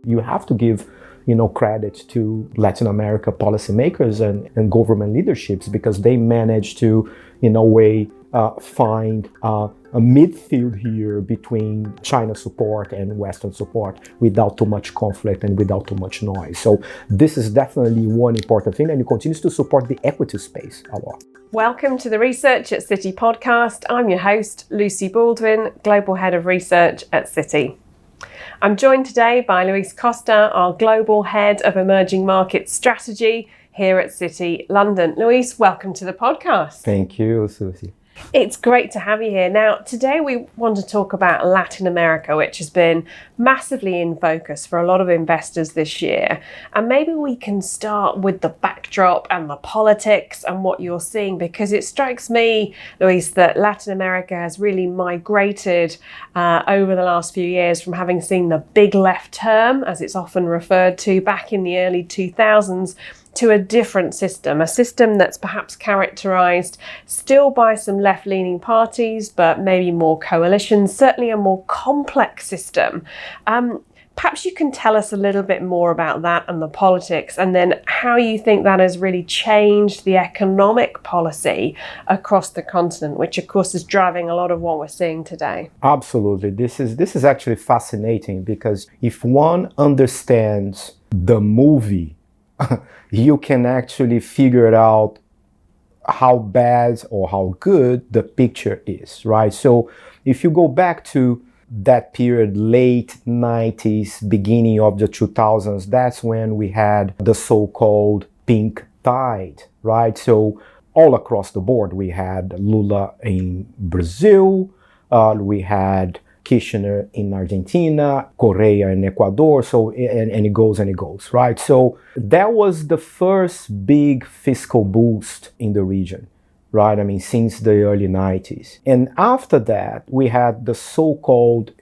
You have to give credit to Latin America policymakers and government leaderships, because they managed to, in a way, find a midfield here between China support and Western support without too much conflict and without too much noise. So this is definitely one important thing, and it continues to support the equity space a lot. Welcome to the Research at Citi podcast. I'm your host, Lucy Baldwin, Global Head of Research at Citi. I'm joined today by Luis Costa, our Global Head of Emerging Markets Strategy here at Citi London. Luis, welcome to the podcast. Thank you, Susie. It's great to have you here. Now, today we want to talk about Latin America, which has been massively in focus for a lot of investors this year. And maybe we can start with the backdrop and the politics and what you're seeing, because it strikes me, Luis, that Latin America has really migrated over the last few years from having seen the big left term, as it's often referred to, back in the early 2000s, to a different system, a system that's perhaps characterised still by some left-leaning parties, but maybe more coalitions, certainly a more complex system. Perhaps you can tell us a little bit more about that and the politics, and then how you think that has really changed the economic policy across the continent, which of course is driving a lot of what we're seeing today. Absolutely. This is actually fascinating, because if one understands the movie, you can actually figure it out how bad or how good the picture is, right? So if you go back to that period, late 90s, beginning of the 2000s, that's when we had the so-called pink tide, right? So all across the board, we had Lula in Brazil, we had Kirchner in Argentina, Correa in Ecuador, so and it goes, right? So that was the first big fiscal boost in the region, right? I mean, since the early 90s. And after that, we had the so-called,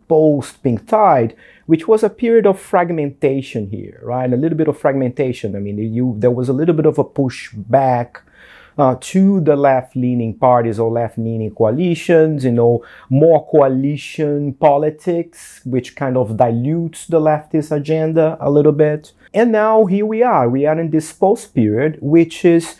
post-pink tide, which was a period of fragmentation here, right? A little bit of fragmentation. I mean, there was a little bit of a push back to the left-leaning parties or left-leaning coalitions, more coalition politics, which kind of dilutes the leftist agenda a little bit. And now here we are in this post-period, which is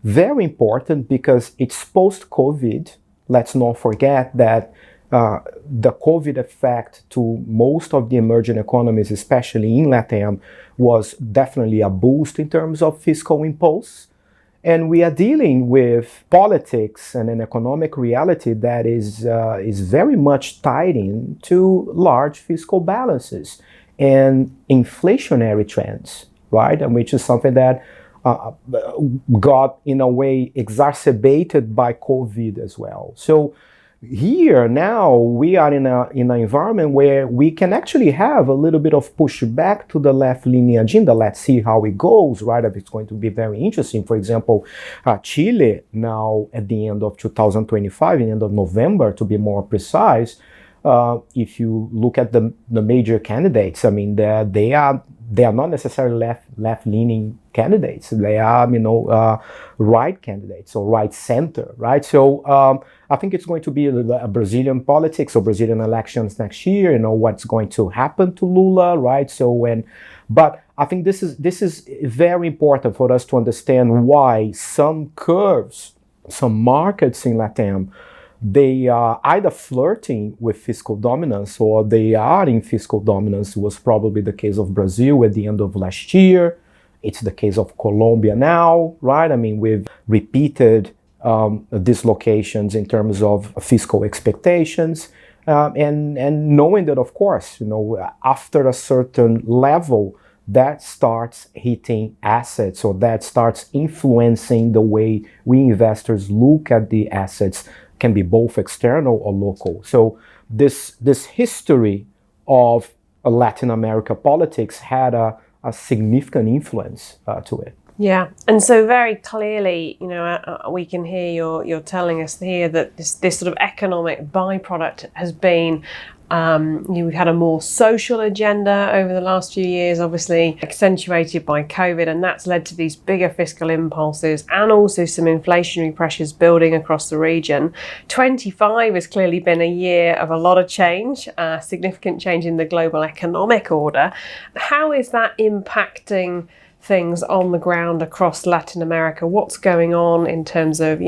very important because it's post-COVID. Let's not forget that the COVID effect to most of the emerging economies, especially in LATAM, was definitely a boost in terms of fiscal impulse. And we are dealing with politics and an economic reality that is very much tied in to large fiscal balances and inflationary trends, right? And which is something that got, in a way, exacerbated by COVID as well. So here now we are in an environment where we can actually have a little bit of pushback to the left-leaning agenda. Let's see how it goes, right? It's going to be very interesting. For example, Chile now at the end of 2025, the end of November to be more precise, if you look at the major candidates, I mean, they are not necessarily left-leaning candidates. They are, right candidates or right center, right? So I think it's going to be a Brazilian politics or Brazilian elections next year. What's going to happen to Lula, right? But I think this is very important for us to understand why some curves, some markets in LATAM, they are either flirting with fiscal dominance or they are in fiscal dominance. It was probably the case of Brazil at the end of last year. It's the case of Colombia now, right? I mean, with repeated dislocations in terms of fiscal expectations, and knowing that, of course, after a certain level, that starts hitting assets, or that starts influencing the way we investors look at the assets, can be both external or local. So this history of Latin America politics had a significant influence to it. Yeah, and so very clearly, we can hear you're telling us here that this sort of economic byproduct has been We've had a more social agenda over the last few years, obviously accentuated by COVID, and that's led to these bigger fiscal impulses and also some inflationary pressures building across the region. 25 has clearly been a year of a lot of change, significant change in the global economic order. How is that impacting things on the ground across Latin America? What's going on in terms of,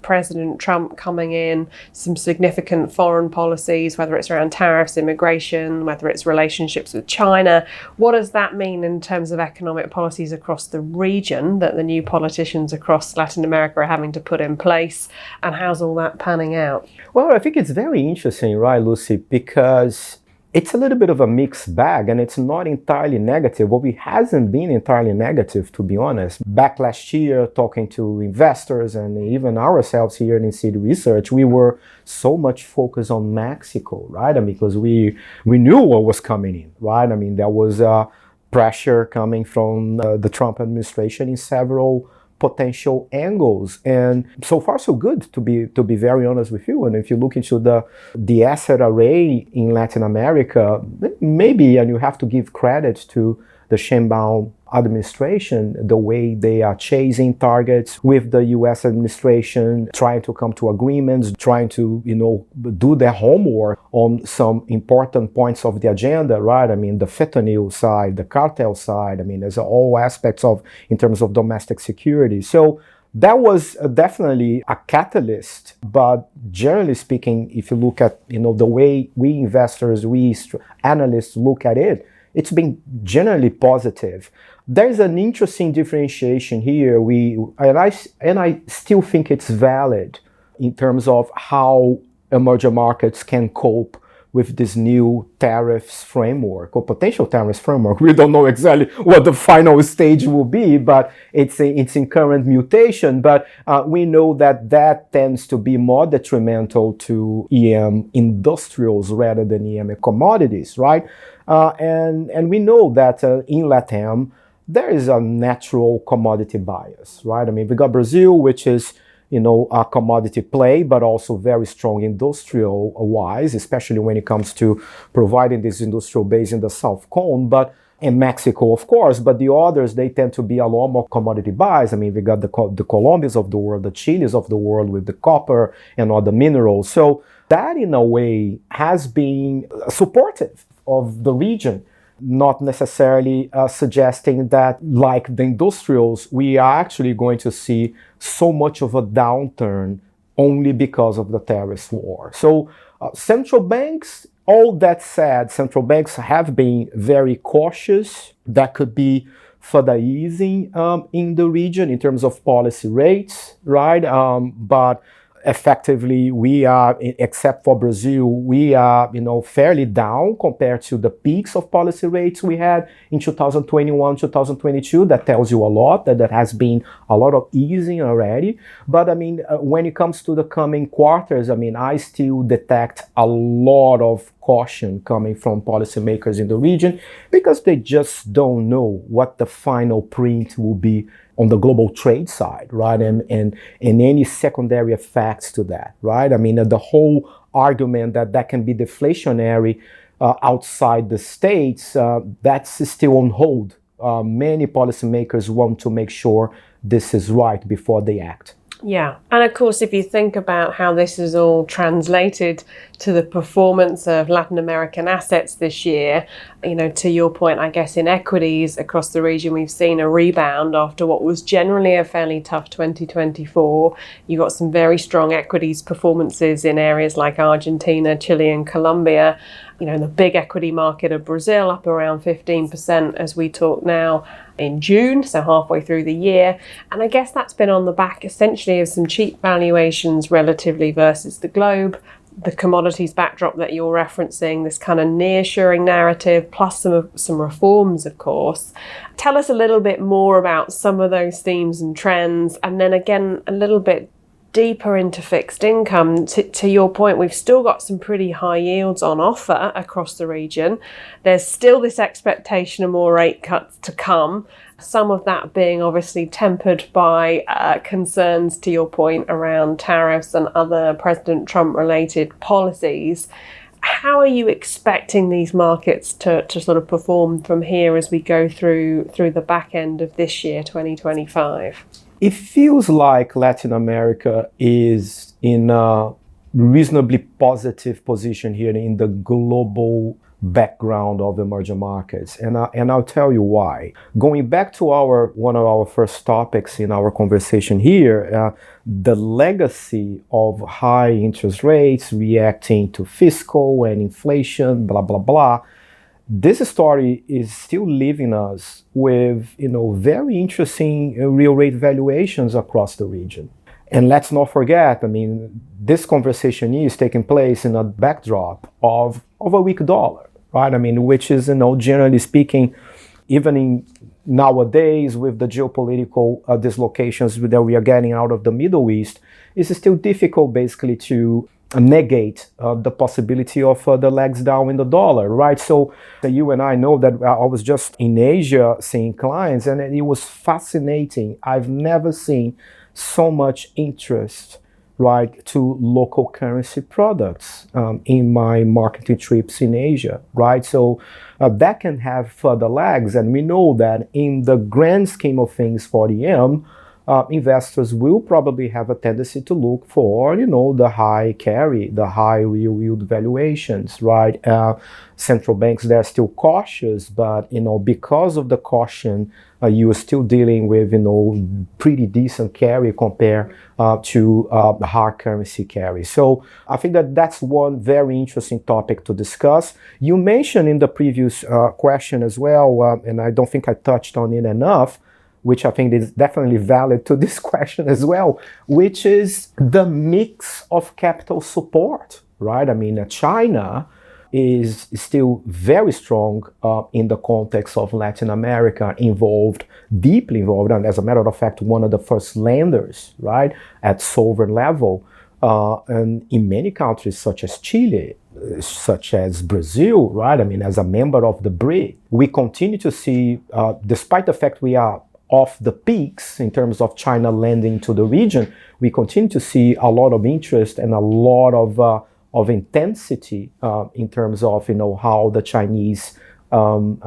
President Trump coming in, some significant foreign policies, whether it's around tariffs, immigration, whether it's relationships with China? What does that mean in terms of economic policies across the region that the new politicians across Latin America are having to put in place? And how's all that panning out? Well, I think it's very interesting, right, Lucy, because it's a little bit of a mixed bag, and it's not entirely negative. Well, it hasn't been entirely negative, to be honest. Back last year, talking to investors and even ourselves here in Citi Research, we were so much focused on Mexico, right? Because we knew what was coming in, right? There was pressure coming from the Trump administration in several potential angles, and so far so good, to be very honest with you. And if you look into the asset array in Latin America, maybe, and you have to give credit to the Sheinbaum administration, the way they are chasing targets with the US administration, trying to come to agreements, trying to, do their homework on some important points of the agenda, right? The fentanyl side, the cartel side, there's all aspects in terms of domestic security. So that was definitely a catalyst. But generally speaking, if you look at, the way we investors, we analysts look at it, it's been generally positive. There's an interesting differentiation here. I still think it's valid in terms of how emerging markets can cope with this new tariffs framework or potential tariffs framework. We don't know exactly what the final stage will be, but it's in current mutation. But we know that tends to be more detrimental to EM industrials rather than EM commodities, right? And we know that in LATAM, there is a natural commodity bias, right? We got Brazil, which is, a commodity play, but also very strong industrial-wise, especially when it comes to providing this industrial base in the South Cone, but in Mexico, of course, but the others, they tend to be a lot more commodity buys. We got the Colombias of the world, the Chiles of the world with the copper and other minerals. So that, in a way, has been supportive of the region. Not necessarily suggesting that, like the industrials, we are actually going to see so much of a downturn only because of the tariff war. So central banks, all that said, central banks have been very cautious. That could be further easing in the region in terms of policy rates, right? But effectively, we are, except for Brazil, we are, fairly down compared to the peaks of policy rates we had in 2021, 2022. That tells you a lot, that there has been a lot of easing already. But when it comes to the coming quarters, I still detect a lot of caution coming from policymakers in the region because they just don't know what the final print will be on the global trade side, right? And any secondary effects to that, right? The whole argument that can be deflationary outside the States, that's still on hold. Many policymakers want to make sure this is right before they act. Yeah. And of course, if you think about how this is all translated to the performance of Latin American assets this year, to your point, I guess in equities across the region, we've seen a rebound after what was generally a fairly tough 2024. You got some very strong equities performances in areas like Argentina, Chile and Colombia. The big equity market of Brazil up around 15% as we talk now in June, so halfway through the year. And I guess that's been on the back essentially of some cheap valuations relatively versus the globe, the commodities backdrop that you're referencing, this kind of nearshoring narrative, plus some reforms, of course. Tell us a little bit more about some of those themes and trends, and then again, a little bit deeper into fixed income. To your point, we've still got some pretty high yields on offer across the region. There's still this expectation of more rate cuts to come, some of that being obviously tempered by concerns, to your point, around tariffs and other President Trump related policies. How are you expecting these markets to sort of perform from here as we go through the back end of this year, 2025? It feels like Latin America is in a reasonably positive position here in the global background of emerging markets, and I'll tell you why. Going back to one of our first topics in our conversation here, the legacy of high interest rates reacting to fiscal and inflation, blah blah blah. This story is still leaving us with very interesting real rate valuations across the region. And let's not forget, this conversation is taking place in a backdrop of a weak dollar, right? Which is, generally speaking, even in nowadays with the geopolitical dislocations that we are getting out of the Middle East, it's still difficult basically to negate the possibility of the legs down in the dollar, right? So you and I know that I was just in Asia seeing clients, and it was fascinating. I've never seen so much interest, right, to local currency products in my marketing trips in Asia, right? So that can have further legs, and we know that in the grand scheme of things for EM, investors will probably have a tendency to look for, the high carry, the high real yield valuations, right? Central banks, they're still cautious, but, because of the caution, you are still dealing with, pretty decent carry compared to hard currency carry. So I think that that's one very interesting topic to discuss. You mentioned in the previous question as well, and I don't think I touched on it enough, which I think is definitely valid to this question as well, which is the mix of capital support, right? China is still very strong in the context of Latin America, deeply involved, and as a matter of fact, one of the first lenders, right, at sovereign level. And in many countries such as Chile, such as Brazil, right? As a member of the BRIC, we continue to see, despite the fact we are off the peaks in terms of China lending to the region, we continue to see a lot of interest and a lot of intensity in terms of how the Chinese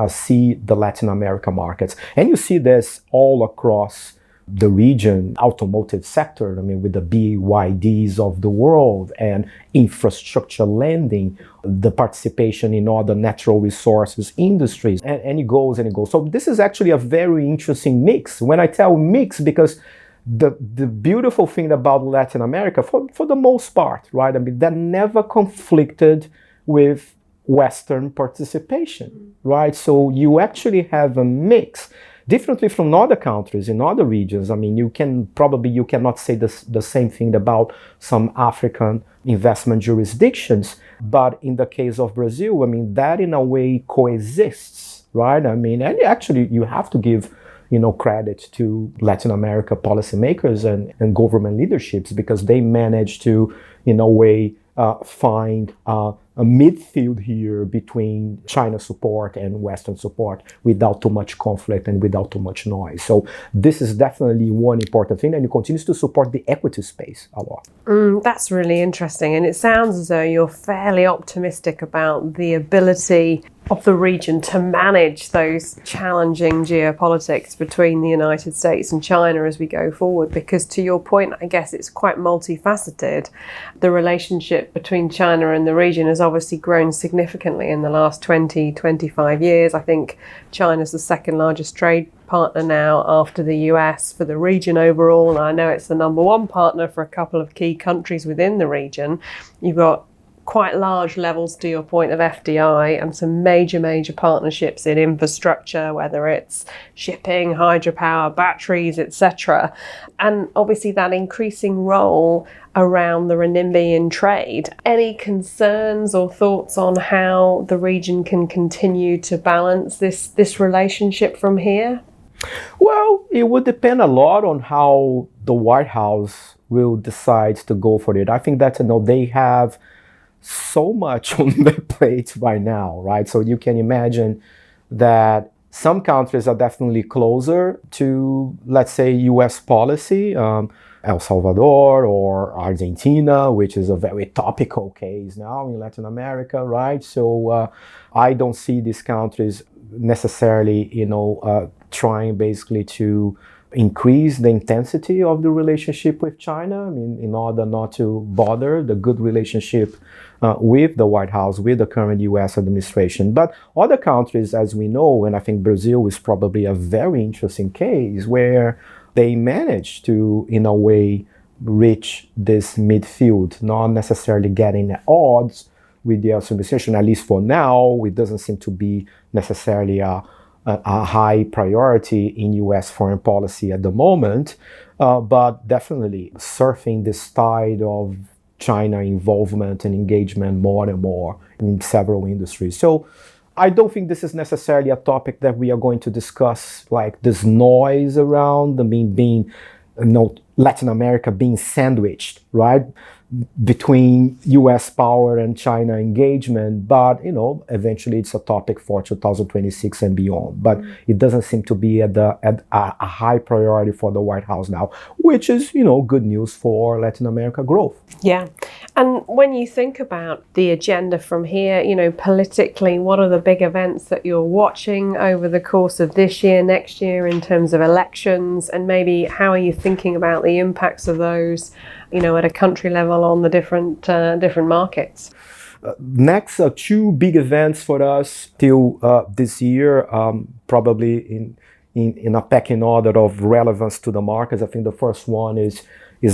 see the Latin America markets. And you see this all across the region, automotive sector, with the BYDs of the world, and infrastructure lending, the participation in other natural resources industries, and it goes and it goes. So this is actually a very interesting mix. When I tell mix, because the beautiful thing about Latin America, for the most part, right, that never conflicted with Western participation, right? So you actually have a mix. Differently from other countries in other regions, you cannot say the same thing about some African investment jurisdictions. But in the case of Brazil, that in a way coexists, right? And actually you have to give, credit to Latin America policymakers and government leaderships, because they managed to, in a way, find a midfield here between China support and Western support without too much conflict and without too much noise. So this is definitely one important thing, and it continues to support the equity space a lot. That's really interesting, and it sounds as though you're fairly optimistic about the ability of the region to manage those challenging geopolitics between the United States and China as we go forward, because to your point, I guess it's quite multifaceted. The relationship between China and the region has obviously grown significantly in the last 20, 25 years. I think China's the second largest trade partner now after the US for the region overall, and I know it's the number one partner for a couple of key countries within the region. You've got quite large levels, to your point, of FDI and some major partnerships in infrastructure, whether it's shipping, hydropower, batteries, etc. And obviously that increasing role around the renminbi in trade. Any concerns or thoughts on how the region can continue to balance this relationship from here? Well, it would depend a lot on how the White House will decide to go for it. I think that they have so much on their plate right now, right? So you can imagine that Some countries are definitely closer to, let's say, US policy. El Salvador or Argentina, which is a very topical case now in Latin America, right? So I don't see these countries necessarily, trying basically to increase the intensity of the relationship with China, I mean, in order not to bother the good relationship with the White House, with the current US administration. But other countries, as we know, and I think Brazil is probably a very interesting case where they managed to, in a way, reach this midfield, not necessarily getting at odds with the US administration, at least for now. It doesn't seem to be necessarily a high priority in US foreign policy at the moment, but definitely surfing this tide of China involvement and engagement more and more in several industries. So I don't think this is necessarily a topic that we are going to discuss, like this noise around, being Latin America being sandwiched, right, between US power and China engagement. But, eventually it's a topic for 2026 and beyond. But it doesn't seem to be at a high priority for the White House now, which is, good news for Latin America growth. Yeah. And when you think about the agenda from here, politically, what are the big events that you're watching over the course of this year, next year, in terms of elections? And maybe how are you thinking about the impacts of those, at a country level on the different markets? Next, two big events for us till this year, probably in a pecking order of relevance to the markets. I think the first one is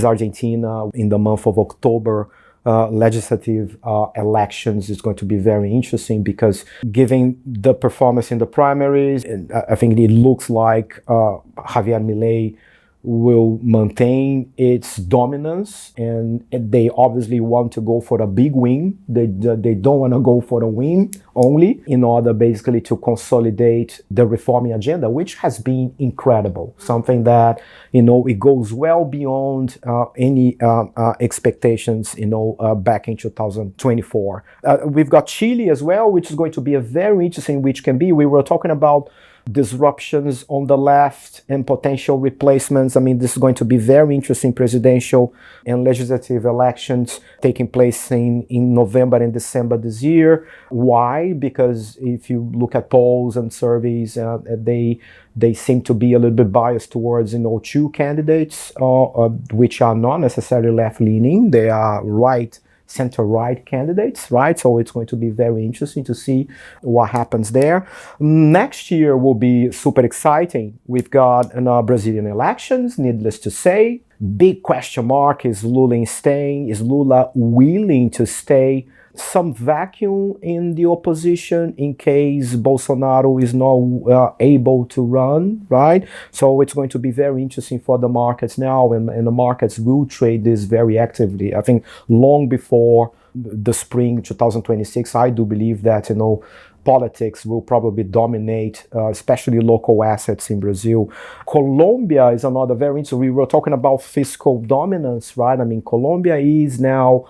Argentina in the month of October. Legislative elections is going to be very interesting because given the performance in the primaries, I think it looks like Javier Milei will maintain its dominance, and they obviously want to go for a big win. They don't want to go for a win only, in order basically to consolidate the reforming agenda, which has been incredible. Something that, it goes well beyond any expectations, back in 2024. We've got Chile as well, which is going to be a very interesting, we were talking about disruptions on the left and potential replacements. I mean, this is going to be very interesting presidential and legislative elections taking place in November and December this year. Why? Because if you look at polls and surveys, they seem to be a little bit biased towards, two candidates, which are not necessarily left-leaning. They are center-right candidates, right? So it's going to be very interesting to see what happens there. Next year will be super exciting. We've got Brazilian elections, needless to say. Big question mark, is Lula staying? Is Lula willing to stay? Some vacuum in the opposition in case Bolsonaro is not able to run, right? So it's going to be very interesting for the markets now, and the markets will trade this very actively. I think long before the spring 2026, I do believe that, politics will probably dominate, especially local assets in Brazil. Colombia is another very interesting. We were talking about fiscal dominance, right? I mean, Colombia is now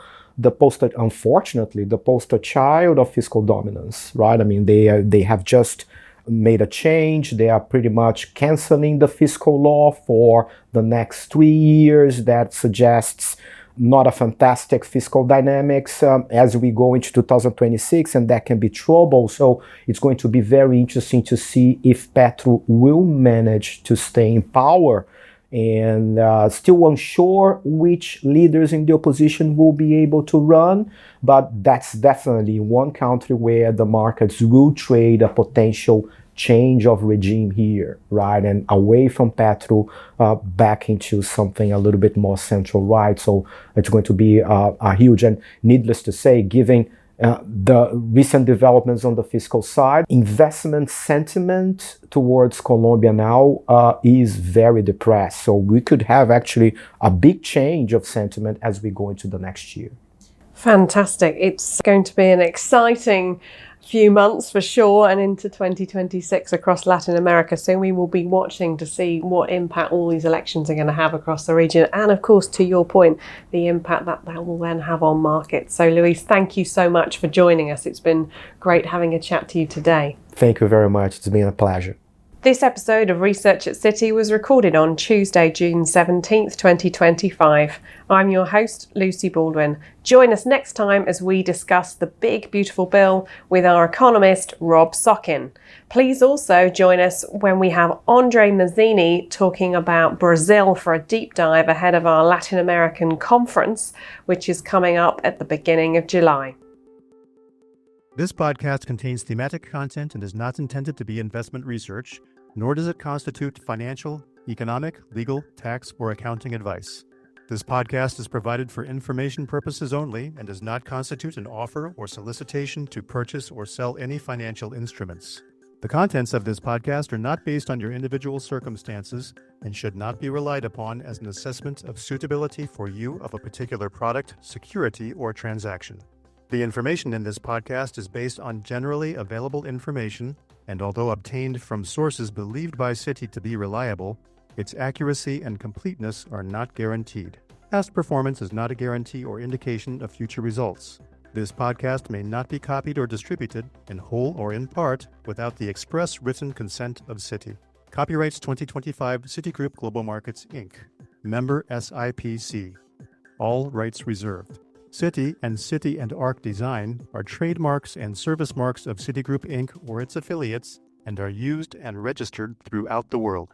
unfortunately, the poster child of fiscal dominance, right? I mean, they have just made a change. They are pretty much canceling the fiscal law for the next 3 years. That suggests not a fantastic fiscal dynamics as we go into 2026, and that can be trouble. So it's going to be very interesting to see if Petro will manage to stay in power, and still unsure which leaders in the opposition will be able to run, but that's definitely one country where the markets will trade a potential change of regime here, right? And away from Petro, back into something a little bit more central right. So it's going to be a huge, and needless to say, given the recent developments on the fiscal side, investment sentiment towards Colombia now is very depressed. So we could have actually a big change of sentiment as we go into the next year. Fantastic. It's going to be an exciting few months for sure, and into 2026 across Latin America. So we will be watching to see what impact all these elections are going to have across the region. And of course, to your point, the impact that will then have on markets. So Luis, thank you so much for joining us. It's been great having a chat to you today. Thank you very much. It's been a pleasure. This episode of Research at Citi was recorded on Tuesday, June 17th, 2025. I'm your host, Lucy Baldwin. Join us next time as we discuss the big, beautiful bill with our economist, Rob Sockin. Please also join us when we have Andre Mazzini talking about Brazil for a deep dive ahead of our Latin American conference, which is coming up at the beginning of July. This podcast contains thematic content and is not intended to be investment research, nor does it constitute financial, economic, legal, tax, or accounting advice. This podcast is provided for information purposes only and does not constitute an offer or solicitation to purchase or sell any financial instruments. The contents of this podcast are not based on your individual circumstances and should not be relied upon as an assessment of suitability for you of a particular product, security, or transaction. The information in this podcast is based on generally available information, and although obtained from sources believed by Citi to be reliable, its accuracy and completeness are not guaranteed. Past performance is not a guarantee or indication of future results. This podcast may not be copied or distributed, in whole or in part, without the express written consent of Citi. Copyrights 2025 Citigroup Global Markets, Inc. Member SIPC. All rights reserved. Citi and Arc Design are trademarks and service marks of Citigroup Inc. or its affiliates and are used and registered throughout the world.